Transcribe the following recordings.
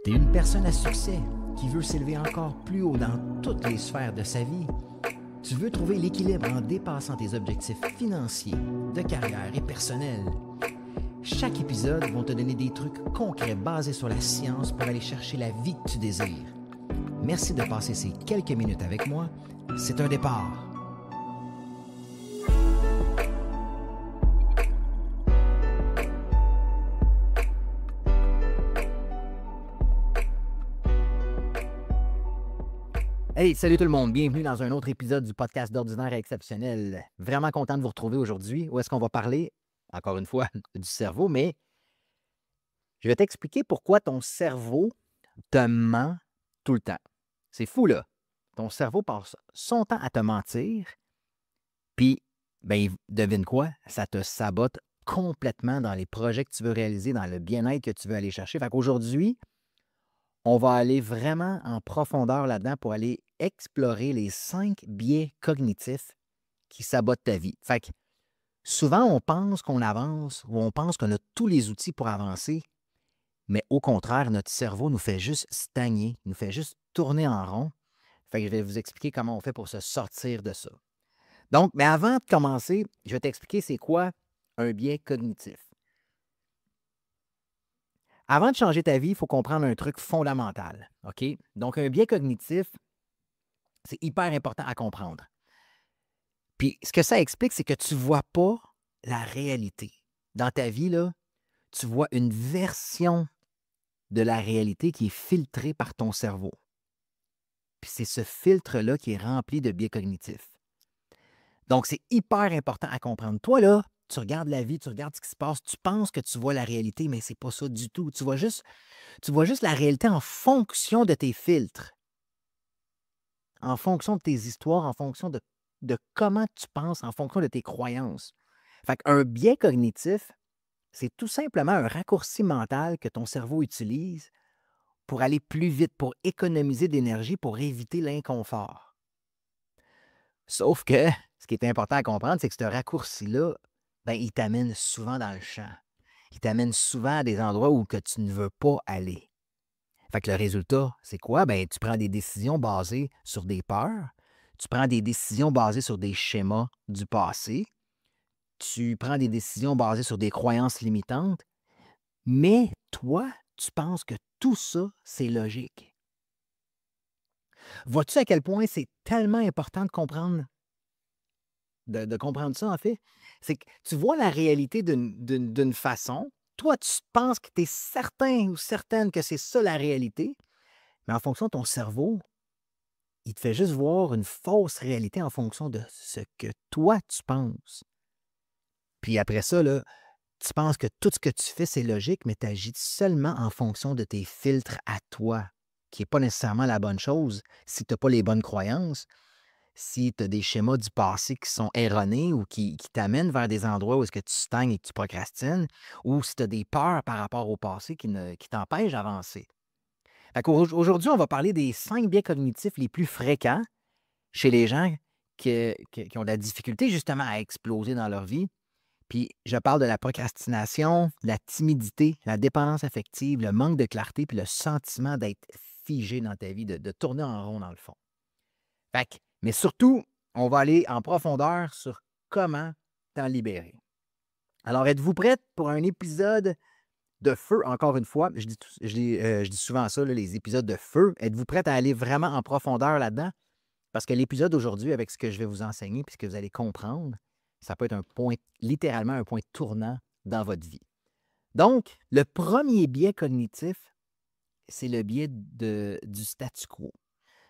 T'es une personne à succès qui veut s'élever encore plus haut dans toutes les sphères de sa vie. Tu veux trouver l'équilibre en dépassant tes objectifs financiers, de carrière et personnels. Chaque épisode va te donner des trucs concrets basés sur la science pour aller chercher la vie que tu désires. Merci de passer ces quelques minutes avec moi. C'est un départ. Hey, salut tout le monde, bienvenue dans un autre épisode du podcast d'Ordinaire à Exceptionnel. Vraiment content de vous retrouver aujourd'hui. Où est-ce qu'on va parler, encore une fois, du cerveau, mais je vais t'expliquer pourquoi ton cerveau te ment tout le temps. C'est fou, là. Ton cerveau passe son temps à te mentir, puis, devine quoi? Ça te sabote complètement dans les projets que tu veux réaliser, dans le bien-être que tu veux aller chercher. Fait qu'aujourd'hui, on va aller vraiment en profondeur là-dedans pour aller explorer les 5 biais cognitifs qui sabotent ta vie. Fait que souvent, on pense qu'on avance ou on pense qu'on a tous les outils pour avancer, mais au contraire, notre cerveau nous fait juste stagner, nous fait juste tourner en rond. Fait que je vais vous expliquer comment on fait pour se sortir de ça. Donc, mais avant de commencer, je vais t'expliquer c'est quoi un biais cognitif. Avant de changer ta vie, il faut comprendre un truc fondamental. OK? Donc, un biais cognitif, c'est hyper important à comprendre. Puis, ce que ça explique, c'est que tu ne vois pas la réalité. Dans ta vie, là, tu vois une version de la réalité qui est filtrée par ton cerveau. Puis, c'est ce filtre-là qui est rempli de biais cognitifs. Donc, c'est hyper important à comprendre. Toi, là, tu regardes la vie, tu regardes ce qui se passe, tu penses que tu vois la réalité, mais ce n'est pas ça du tout. Tu vois juste la réalité en fonction de tes filtres, en fonction de tes histoires, en fonction de comment tu penses, en fonction de tes croyances. Fait qu'un biais cognitif, c'est tout simplement un raccourci mental que ton cerveau utilise pour aller plus vite, pour économiser d'énergie, pour éviter l'inconfort. Sauf que ce qui est important à comprendre, c'est que ce raccourci-là, il t'amène souvent dans le champ. Il t'amène souvent à des endroits où que tu ne veux pas aller. Fait que le résultat, c'est quoi? Tu prends des décisions basées sur des peurs, tu prends des décisions basées sur des schémas du passé, tu prends des décisions basées sur des croyances limitantes, mais toi, tu penses que tout ça, c'est logique. Vois-tu à quel point c'est tellement important de comprendre, de comprendre ça, en fait? C'est que tu vois la réalité d'une façon, toi, tu penses que tu es certain ou certaine que c'est ça la réalité, mais en fonction de ton cerveau, il te fait juste voir une fausse réalité en fonction de ce que toi, tu penses. Puis après ça, là, tu penses que tout ce que tu fais, c'est logique, mais tu agis seulement en fonction de tes filtres à toi, qui n'est pas nécessairement la bonne chose si tu n'as pas les bonnes croyances, si tu as des schémas du passé qui sont erronés ou qui t'amènent vers des endroits où est-ce que tu stagnes et que tu procrastines, ou si tu as des peurs par rapport au passé qui t'empêchent d'avancer. Aujourd'hui, on va parler des 5 biais cognitifs les plus fréquents chez les gens qui ont de la difficulté justement à exploser dans leur vie. Puis je parle de la procrastination, la timidité, la dépendance affective, le manque de clarté, puis le sentiment d'être figé dans ta vie, de tourner en rond dans le fond. Mais surtout, on va aller en profondeur sur comment t'en libérer. Alors, êtes-vous prête pour un épisode de feu, encore une fois? Je dis souvent ça, là, les épisodes de feu. Êtes-vous prête à aller vraiment en profondeur là-dedans? Parce que l'épisode d'aujourd'hui, avec ce que je vais vous enseigner puis ce que vous allez comprendre, ça peut être littéralement un point tournant dans votre vie. Donc, le premier biais cognitif, c'est le biais du statu quo.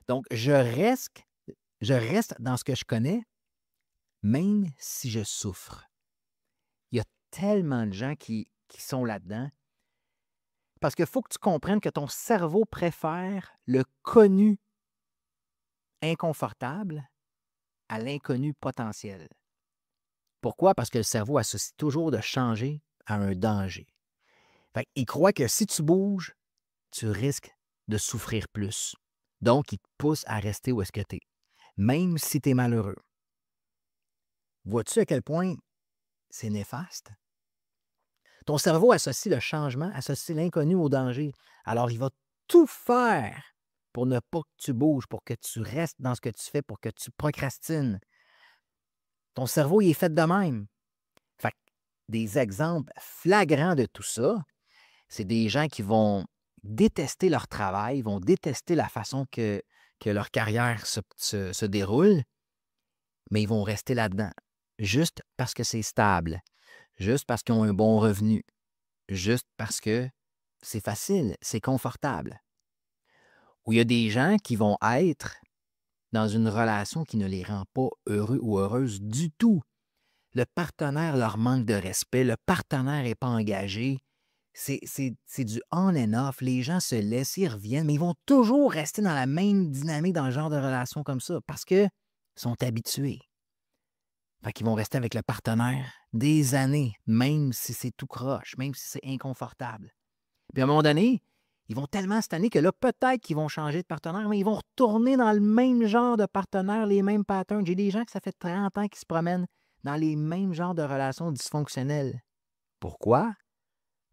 Donc, je reste dans ce que je connais, même si je souffre. Il y a tellement de gens qui sont là-dedans. Parce qu'il faut que tu comprennes que ton cerveau préfère le connu inconfortable à l'inconnu potentiel. Pourquoi? Parce que le cerveau associe toujours de changer à un danger. Il croit que si tu bouges, tu risques de souffrir plus. Donc, il te pousse à rester où est-ce que tu es, même si tu es malheureux. Vois-tu à quel point c'est néfaste? Ton cerveau associe le changement, associe l'inconnu au danger. Alors, il va tout faire pour ne pas que tu bouges, pour que tu restes dans ce que tu fais, pour que tu procrastines. Ton cerveau, il est fait de même. Fait que des exemples flagrants de tout ça, c'est des gens qui vont détester leur travail, vont détester la façon que leur carrière se déroule, mais ils vont rester là-dedans, juste parce que c'est stable, juste parce qu'ils ont un bon revenu, juste parce que c'est facile, c'est confortable. Ou il y a des gens qui vont être dans une relation qui ne les rend pas heureux ou heureuses du tout. Le partenaire leur manque de respect, le partenaire n'est pas engagé. C'est du on and off. Les gens se laissent, ils reviennent, mais ils vont toujours rester dans la même dynamique dans le genre de relation comme ça parce qu'ils sont habitués. Fait qu'ils vont rester avec le partenaire des années, même si c'est tout croche, même si c'est inconfortable. Puis à un moment donné, ils vont tellement cette année que là, peut-être qu'ils vont changer de partenaire, mais ils vont retourner dans le même genre de partenaire, les mêmes patterns. J'ai des gens que ça fait 30 ans qui se promènent dans les mêmes genres de relations dysfonctionnelles. Pourquoi?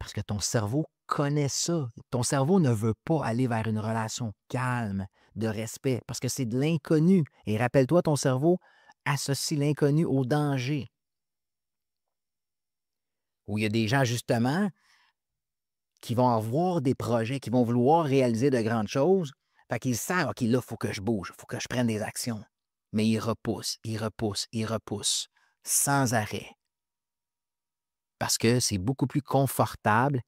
Parce que ton cerveau connaît ça. Ton cerveau ne veut pas aller vers une relation calme, de respect, parce que c'est de l'inconnu. Et rappelle-toi, ton cerveau associe l'inconnu au danger. Où il y a des gens, justement, qui vont avoir des projets, qui vont vouloir réaliser de grandes choses. Fait qu'ils savent, OK, là, il faut que je bouge, il faut que je prenne des actions. Mais ils repoussent, ils repoussent, ils repoussent, sans arrêt. Parce que c'est beaucoup plus confortable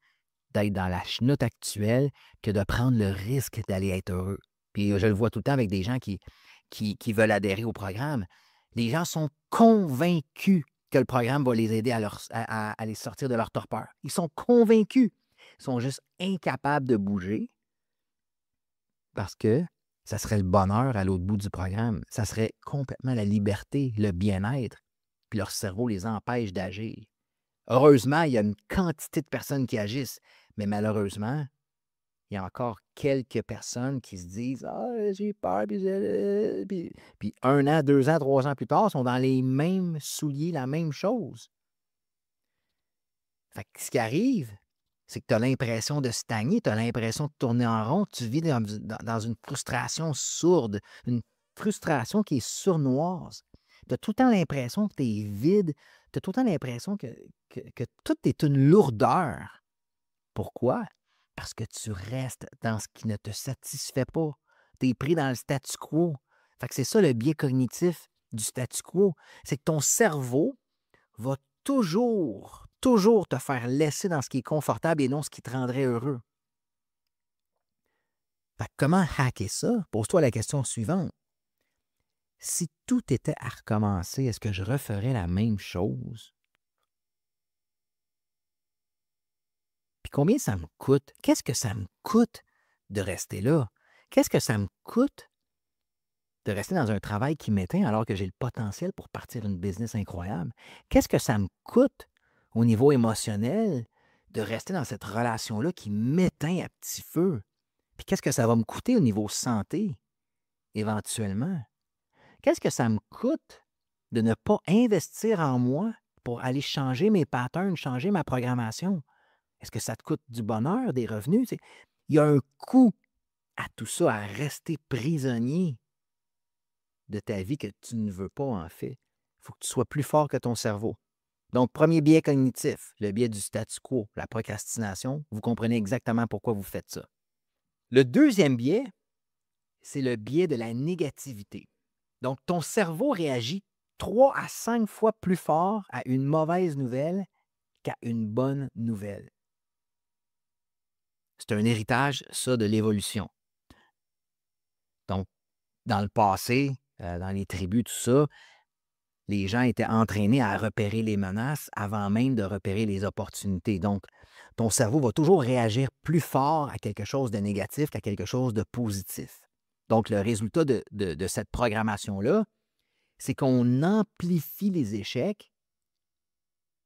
d'être dans la chenoute actuelle que de prendre le risque d'aller être heureux. Puis je le vois tout le temps avec des gens qui veulent adhérer au programme. Les gens sont convaincus que le programme va les aider à les sortir de leur torpeur. Ils sont convaincus. Ils sont juste incapables de bouger parce que ça serait le bonheur à l'autre bout du programme. Ça serait complètement la liberté, le bien-être. Puis leur cerveau les empêche d'agir. Heureusement, il y a une quantité de personnes qui agissent, mais malheureusement, il y a encore quelques personnes qui se disent ah, j'ai peur, puis 1 an, 2 ans, 3 ans plus tard, sont dans les mêmes souliers, la même chose. Fait que ce qui arrive, c'est que tu as l'impression de stagner, tu as l'impression de tourner en rond, tu vis dans une frustration sourde, une frustration qui est sournoise. Tu as tout le temps l'impression que tu es vide, tu as tout le temps l'impression que tout est une lourdeur. Pourquoi? Parce que tu restes dans ce qui ne te satisfait pas. Tu es pris dans le statu quo. Fait que c'est ça le biais cognitif du statu quo. C'est que ton cerveau va toujours te faire laisser dans ce qui est confortable et non ce qui te rendrait heureux. Fait que comment hacker ça? Pose-toi la question suivante. Si tout était à recommencer, est-ce que je referais la même chose? Puis combien ça me coûte? Qu'est-ce que ça me coûte de rester là? Qu'est-ce que ça me coûte de rester dans un travail qui m'éteint alors que j'ai le potentiel pour partir une business incroyable? Qu'est-ce que ça me coûte au niveau émotionnel de rester dans cette relation-là qui m'éteint à petit feu? Puis qu'est-ce que ça va me coûter au niveau santé, éventuellement? Qu'est-ce que ça me coûte de ne pas investir en moi pour aller changer mes patterns, changer ma programmation? Est-ce que ça te coûte du bonheur, des revenus? Il y a un coût à tout ça, à rester prisonnier de ta vie que tu ne veux pas, en fait. Il faut que tu sois plus fort que ton cerveau. Donc, premier biais cognitif, le biais du statu quo, la procrastination. Vous comprenez exactement pourquoi vous faites ça. Le deuxième biais, c'est le biais de la négativité. Donc, ton cerveau réagit 3 à 5 fois plus fort à une mauvaise nouvelle qu'à une bonne nouvelle. C'est un héritage, ça, de l'évolution. Donc, dans le passé, dans les tribus, tout ça, les gens étaient entraînés à repérer les menaces avant même de repérer les opportunités. Donc, ton cerveau va toujours réagir plus fort à quelque chose de négatif qu'à quelque chose de positif. Donc, le résultat de cette programmation-là, c'est qu'on amplifie les échecs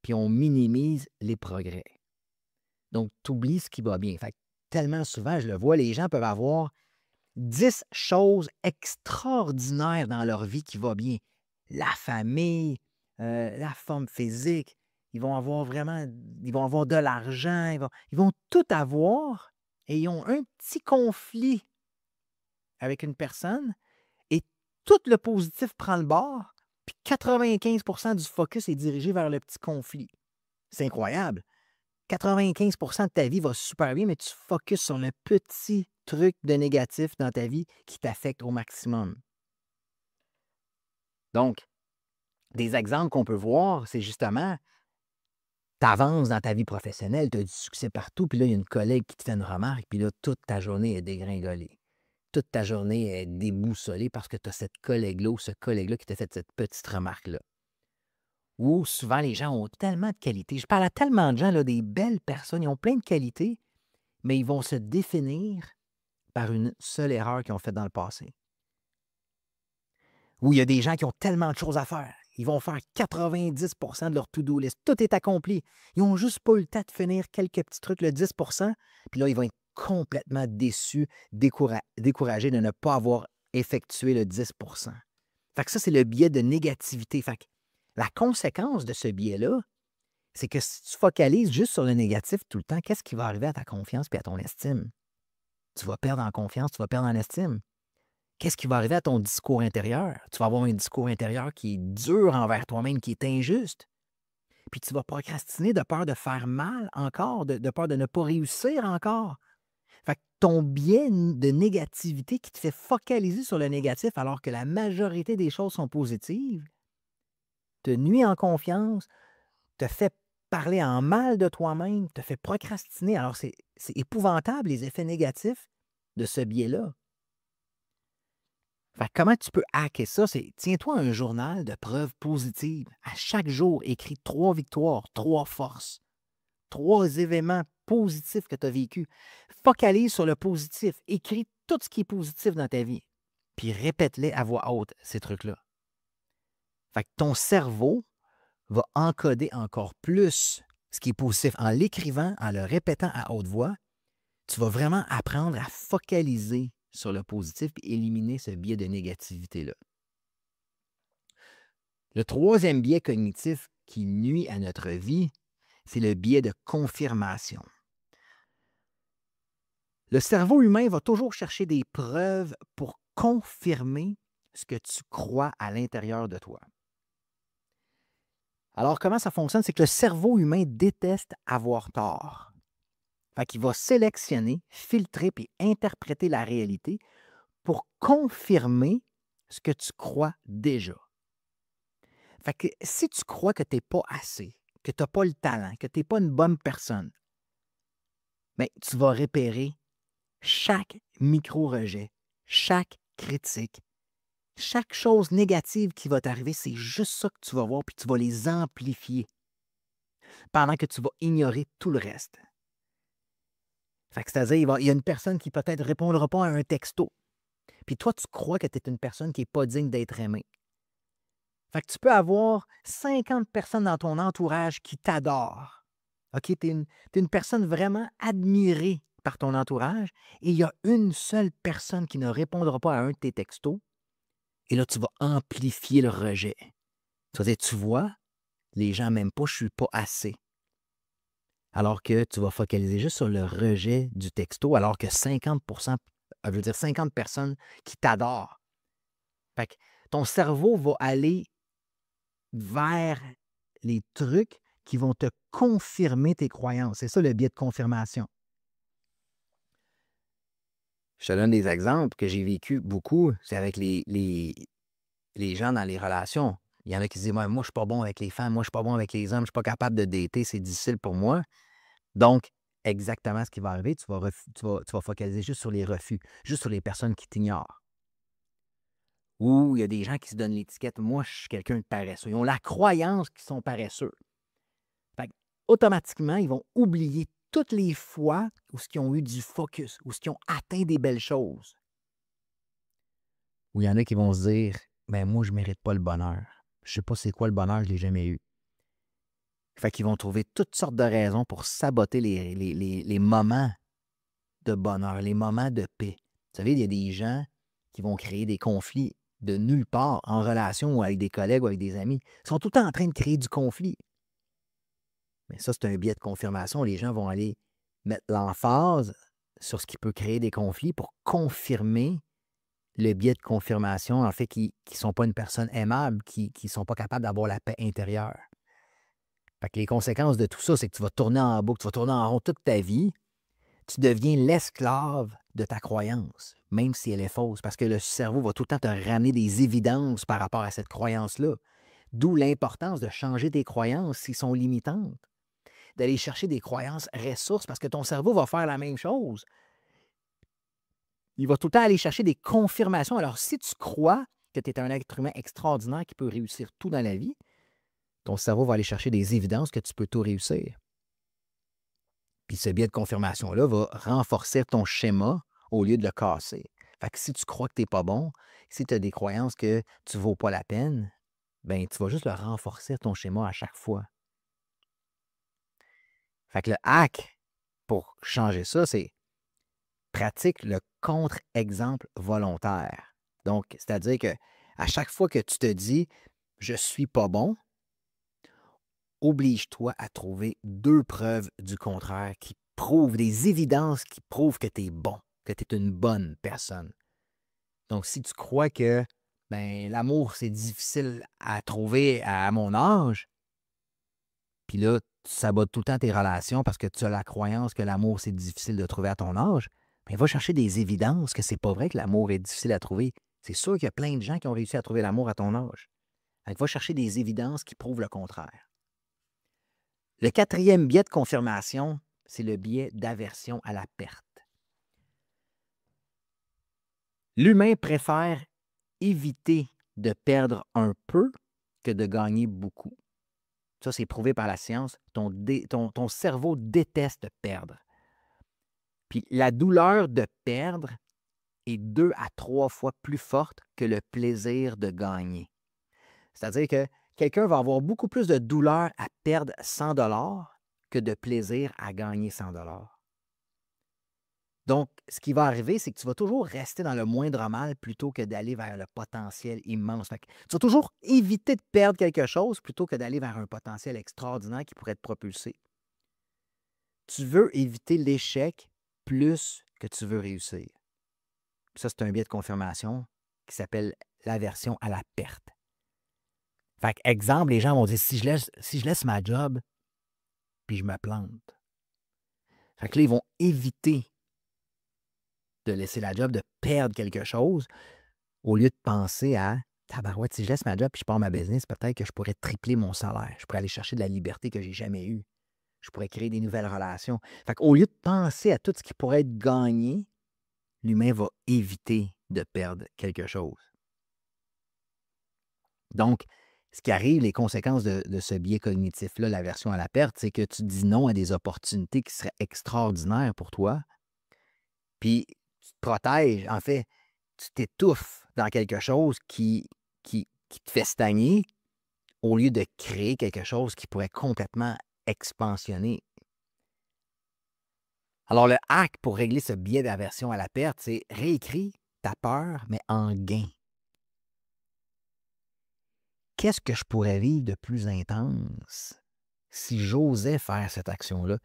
puis on minimise les progrès. Donc, tu oublies ce qui va bien. Fait que tellement souvent, je le vois, les gens peuvent avoir 10 choses extraordinaires dans leur vie qui vont bien. La famille, la forme physique, ils vont avoir de l'argent, ils vont tout avoir et ils ont un petit conflit avec une personne et tout le positif prend le bord, puis 95% du focus est dirigé vers le petit conflit. C'est incroyable. 95% de ta vie va super bien, mais tu focuses sur le petit truc de négatif dans ta vie qui t'affecte au maximum. Donc, des exemples qu'on peut voir, c'est justement, tu avances dans ta vie professionnelle, tu as du succès partout, puis là, il y a une collègue qui te fait une remarque, puis là, toute ta journée est dégringolée. Toute ta journée est déboussolée parce que tu as cette collègue-là ou ce collègue-là qui t'a fait cette petite remarque-là. Ou souvent, les gens ont tellement de qualités. Je parle à tellement de gens, là, des belles personnes, ils ont plein de qualités, mais ils vont se définir par une seule erreur qu'ils ont faite dans le passé. Ou il y a des gens qui ont tellement de choses à faire. Ils vont faire 90% de leur to-do list. Tout est accompli. Ils n'ont juste pas eu le temps de finir quelques petits trucs, le 10%. Puis là, ils vont être complètement déçus, découragés de ne pas avoir effectué le 10%. Fait que ça, c'est le biais de négativité. Fait que la conséquence de ce biais-là, c'est que si tu focalises juste sur le négatif tout le temps, qu'est-ce qui va arriver à ta confiance et à ton estime? Tu vas perdre en confiance, tu vas perdre en estime. Qu'est-ce qui va arriver à ton discours intérieur? Tu vas avoir un discours intérieur qui est dur envers toi-même, qui est injuste. Puis tu vas procrastiner de peur de faire mal encore, de peur de ne pas réussir encore. Fait que ton biais de négativité qui te fait focaliser sur le négatif alors que la majorité des choses sont positives, te nuit en confiance, te fait parler en mal de toi-même, te fait procrastiner. Alors c'est épouvantable les effets négatifs de ce biais-là. Fait que comment tu peux hacker ça? C'est tiens-toi un journal de preuves positives. À chaque jour, écris 3 victoires, 3 forces, 3 événements positifs que tu as vécus. Focalise sur le positif. Écris tout ce qui est positif dans ta vie. Puis répète-les à voix haute, ces trucs-là. Fait que ton cerveau va encoder encore plus ce qui est positif. En l'écrivant, en le répétant à haute voix, tu vas vraiment apprendre à focaliser sur le positif et éliminer ce biais de négativité-là. Le troisième biais cognitif qui nuit à notre vie, c'est le biais de confirmation. Le cerveau humain va toujours chercher des preuves pour confirmer ce que tu crois à l'intérieur de toi. Alors, comment ça fonctionne? C'est que le cerveau humain déteste avoir tort. Fait qu'il va sélectionner, filtrer et interpréter la réalité pour confirmer ce que tu crois déjà. Fait que si tu crois que tu n'es pas assez, que tu n'as pas le talent, que tu n'es pas une bonne personne, bien, tu vas repérer chaque micro-rejet, chaque critique, chaque chose négative qui va t'arriver, c'est juste ça que tu vas voir, puis tu vas les amplifier pendant que tu vas ignorer tout le reste. Fait que c'est-à-dire, il y a une personne qui peut-être ne répondra pas à un texto, puis toi, tu crois que tu es une personne qui n'est pas digne d'être aimée. Fait que tu peux avoir 50 personnes dans ton entourage qui t'adorent. OK, tu es une personne vraiment admirée par ton entourage et il y a une seule personne qui ne répondra pas à un de tes textos. Et là, tu vas amplifier le rejet. Tu vas dire, tu vois, les gens m'aiment pas, je suis pas assez. Alors que tu vas focaliser juste sur le rejet du texto, alors que 50%, veut dire 50 personnes qui t'adorent. Fait que ton cerveau va aller vers les trucs qui vont te confirmer tes croyances. C'est ça le biais de confirmation. Je te donne des exemples que j'ai vécu beaucoup. C'est avec les gens dans les relations. Il y en a qui se disent, moi, je ne suis pas bon avec les femmes, moi, je ne suis pas bon avec les hommes, je ne suis pas capable de dater, c'est difficile pour moi. Donc, exactement ce qui va arriver, tu vas focaliser juste sur les refus, juste sur les personnes qui t'ignorent. Ou il y a des gens qui se donnent l'étiquette, moi, je suis quelqu'un de paresseux. Ils ont la croyance qu'ils sont paresseux. Fait que, automatiquement, ils vont oublier toutes les fois où ils ont eu du focus, où ils ont atteint des belles choses. Ou il y en a qui vont se dire, ben moi, je ne mérite pas le bonheur. Je ne sais pas c'est quoi le bonheur, je ne l'ai jamais eu. Fait qu'ils vont trouver toutes sortes de raisons pour saboter les moments de bonheur, les moments de paix. Vous savez, il y a des gens qui vont créer des conflits de nulle part en relation ou avec des collègues ou avec des amis. Ils sont tout le temps en train de créer du conflit. Mais ça, c'est un biais de confirmation. Les gens vont aller mettre l'emphase sur ce qui peut créer des conflits pour confirmer le biais de confirmation, en fait, qui ne sont pas une personne aimable, qui ne sont pas capables d'avoir la paix intérieure. Fait que les conséquences de tout ça, c'est que tu vas tourner en boucle, tu vas tourner en rond toute ta vie. Tu deviens l'esclave de ta croyance, même si elle est fausse, parce que le cerveau va tout le temps te ramener des évidences par rapport à cette croyance-là. D'où l'importance de changer tes croyances s'ils sont limitantes, d'aller chercher des croyances ressources, parce que ton cerveau va faire la même chose. Il va tout le temps aller chercher des confirmations. Alors, si tu crois que tu es un être humain extraordinaire qui peut réussir tout dans la vie, ton cerveau va aller chercher des évidences que tu peux tout réussir. Puis ce biais de confirmation-là va renforcer ton schéma au lieu de le casser. Fait que si tu crois que tu n'es pas bon, si tu as des croyances que tu ne vaux pas la peine, ben tu vas juste le renforcer ton schéma à chaque fois. Fait que le hack pour changer ça, c'est pratique le contre-exemple volontaire. Donc, c'est-à-dire que à chaque fois que tu te dis je suis pas bon, oblige-toi à trouver 2 preuves du contraire qui prouvent, des évidences qui prouvent que tu es bon, que tu es une bonne personne. Donc, si tu crois que ben, l'amour, c'est difficile à trouver à mon âge, puis là, tu sabotes tout le temps tes relations parce que tu as la croyance que l'amour, c'est difficile de trouver à ton âge, bien, va chercher des évidences que c'est pas vrai que l'amour est difficile à trouver. C'est sûr qu'il y a plein de gens qui ont réussi à trouver l'amour à ton âge. Fait que va chercher des évidences qui prouvent le contraire. Le 4e biais de confirmation, c'est le biais d'aversion à la perte. L'humain préfère éviter de perdre un peu que de gagner beaucoup. Ça, c'est prouvé par la science. Ton cerveau déteste perdre. Puis la douleur de perdre est 2 à 3 fois plus forte que le plaisir de gagner. C'est-à-dire que quelqu'un va avoir beaucoup plus de douleur à perdre 100 que de plaisir à gagner 100 . Donc, ce qui va arriver, c'est que tu vas toujours rester dans le moindre mal plutôt que d'aller vers le potentiel immense. Fait que tu vas toujours éviter de perdre quelque chose plutôt que d'aller vers un potentiel extraordinaire qui pourrait te propulser. Tu veux éviter l'échec plus que tu veux réussir. Ça, c'est un biais de confirmation qui s'appelle l'aversion à la perte. Fait que, exemple, les gens vont dire, si je laisse ma job, puis je me plante. Fait que là, ils vont éviter de laisser la job, de perdre quelque chose, au lieu de penser à tabarouette, si je laisse ma job et je pars ma business, peut-être que je pourrais tripler mon salaire. Je pourrais aller chercher de la liberté que je n'ai jamais eue. Je pourrais créer des nouvelles relations. Fait qu'au lieu de penser à tout ce qui pourrait être gagné, l'humain va éviter de perdre quelque chose. Donc, ce qui arrive, les conséquences de ce biais cognitif-là, l'aversion à la perte, c'est que tu dis non à des opportunités qui seraient extraordinaires pour toi, puis tu te protèges. En fait, tu t'étouffes dans quelque chose qui te fait stagner au lieu de créer quelque chose qui pourrait complètement expansionner. Alors, le hack pour régler ce biais d'aversion à la perte, c'est réécris ta peur, mais en gain. Qu'est-ce que je pourrais vivre de plus intense si j'osais faire cette action-là?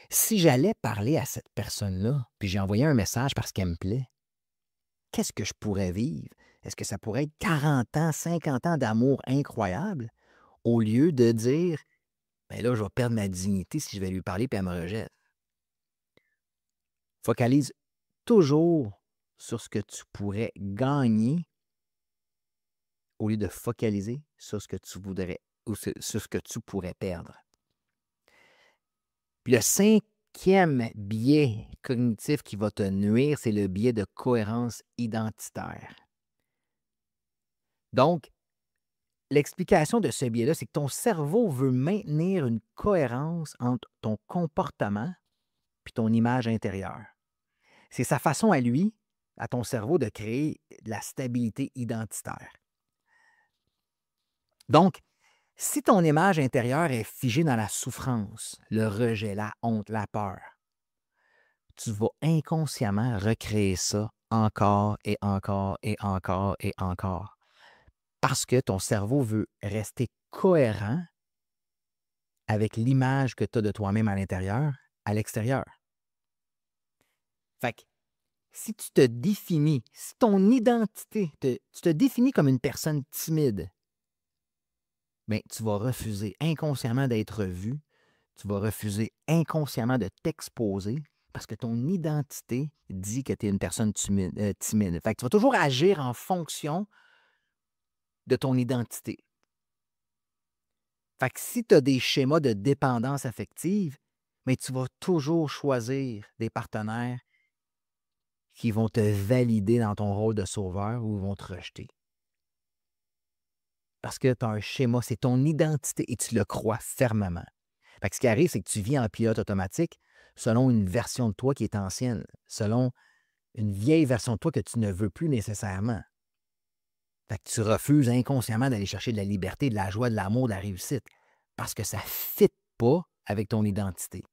Si j'allais parler à cette personne-là, puis j'ai envoyé un message parce qu'elle me plaît, qu'est-ce que je pourrais vivre? Est-ce que ça pourrait être 40 ans, 50 ans d'amour incroyable au lieu de dire, ben là, je vais perdre ma dignité si je vais lui parler puis elle me rejette? Focalise toujours sur ce que tu pourrais gagner au lieu de focaliser sur ce que tu voudrais ou sur ce que tu pourrais perdre. Puis le 5e biais cognitif qui va te nuire, c'est le biais de cohérence identitaire. Donc, l'explication de ce biais-là, c'est que ton cerveau veut maintenir une cohérence entre ton comportement et ton image intérieure. C'est sa façon à lui, à ton cerveau, de créer de la stabilité identitaire. Donc, si ton image intérieure est figée dans la souffrance, le rejet, la honte, la peur, tu vas inconsciemment recréer ça encore et encore et encore et encore. Parce que ton cerveau veut rester cohérent avec l'image que tu as de toi-même à l'intérieur, à l'extérieur. Fait que si tu te définis, si ton identité, tu te définis comme une personne timide, bien, tu vas refuser inconsciemment d'être vu, tu vas refuser inconsciemment de t'exposer parce que ton identité dit que tu es une personne timide. Fait que tu vas toujours agir en fonction de ton identité. Fait que si tu as des schémas de dépendance affective, mais tu vas toujours choisir des partenaires qui vont te valider dans ton rôle de sauveur ou vont te rejeter. Parce que tu as un schéma, c'est ton identité et tu le crois fermement. Fait que ce qui arrive, c'est que tu vis en pilote automatique selon une version de toi qui est ancienne, selon une vieille version de toi que tu ne veux plus nécessairement. Fait que tu refuses inconsciemment d'aller chercher de la liberté, de la joie, de l'amour, de la réussite, parce que ça ne fit pas avec ton identité.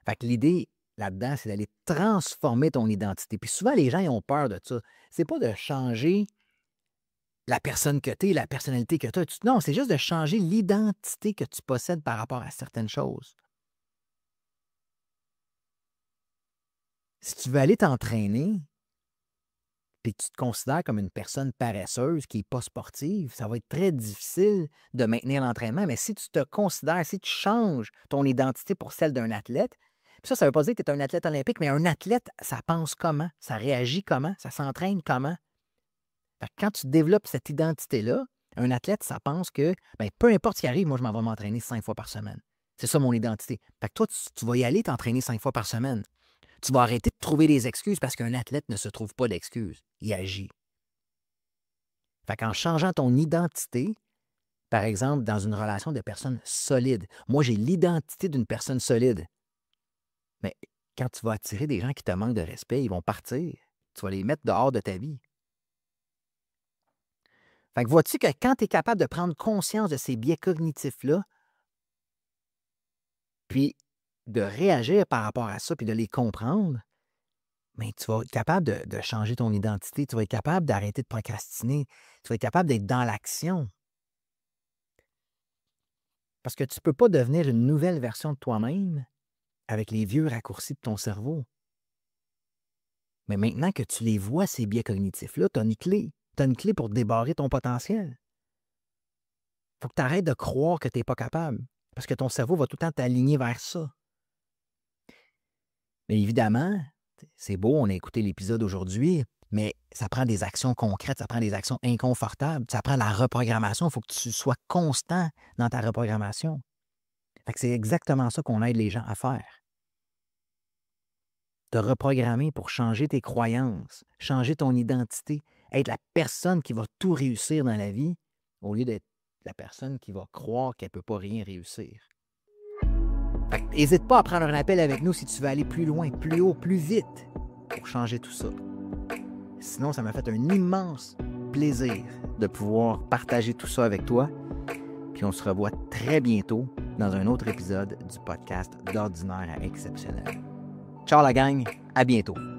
Fait que l'idée là-dedans, c'est d'aller transformer ton identité. Puis souvent, les gens ils ont peur de ça. C'est pas de changer la personne que tu es, la personnalité que tu as. Non, c'est juste de changer l'identité que tu possèdes par rapport à certaines choses. Si tu veux aller t'entraîner, puis que tu te considères comme une personne paresseuse qui n'est pas sportive, ça va être très difficile de maintenir l'entraînement. Mais si tu te considères, si tu changes ton identité pour celle d'un athlète, puis ça ne veut pas dire que tu es un athlète olympique, mais un athlète, ça pense comment? Ça réagit comment? Ça s'entraîne comment? Fait que quand tu développes cette identité-là, un athlète, ça pense que bien, peu importe ce qui arrive, moi, je m'en vais m'entraîner 5 fois par semaine. C'est ça mon identité. Fait que toi, tu vas y aller t'entraîner 5 fois par semaine. Tu vas arrêter de trouver des excuses parce qu'un athlète ne se trouve pas d'excuses. Il agit. Fait qu'en changeant ton identité, par exemple, dans une relation de personnes solides, moi, j'ai l'identité d'une personne solide. Mais quand tu vas attirer des gens qui te manquent de respect, ils vont partir. Tu vas les mettre dehors de ta vie. Fait que vois-tu que quand tu es capable de prendre conscience de ces biais cognitifs-là, puis de réagir par rapport à ça, puis de les comprendre, bien, tu vas être capable de changer ton identité. Tu vas être capable d'arrêter de procrastiner. Tu vas être capable d'être dans l'action. Parce que tu ne peux pas devenir une nouvelle version de toi-même avec les vieux raccourcis de ton cerveau. Mais maintenant que tu les vois, ces biais cognitifs-là, tu as une clé. Tu as une clé pour débarrer ton potentiel. Il faut que tu arrêtes de croire que tu n'es pas capable. Parce que ton cerveau va tout le temps t'aligner vers ça. Mais évidemment, c'est beau, on a écouté l'épisode aujourd'hui, mais ça prend des actions concrètes, ça prend des actions inconfortables, ça prend la reprogrammation. Il faut que tu sois constant dans ta reprogrammation. Fait que c'est exactement ça qu'on aide les gens à faire. Te reprogrammer pour changer tes croyances, changer ton identité, être la personne qui va tout réussir dans la vie au lieu d'être la personne qui va croire qu'elle ne peut pas rien réussir. N'hésite pas à prendre un appel avec nous si tu veux aller plus loin, plus haut, plus vite pour changer tout ça. Sinon, ça m'a fait un immense plaisir de pouvoir partager tout ça avec toi. Puis on se revoit très bientôt dans un autre épisode du podcast d'Ordinaire à Exceptionnel. Ciao la gang, à bientôt.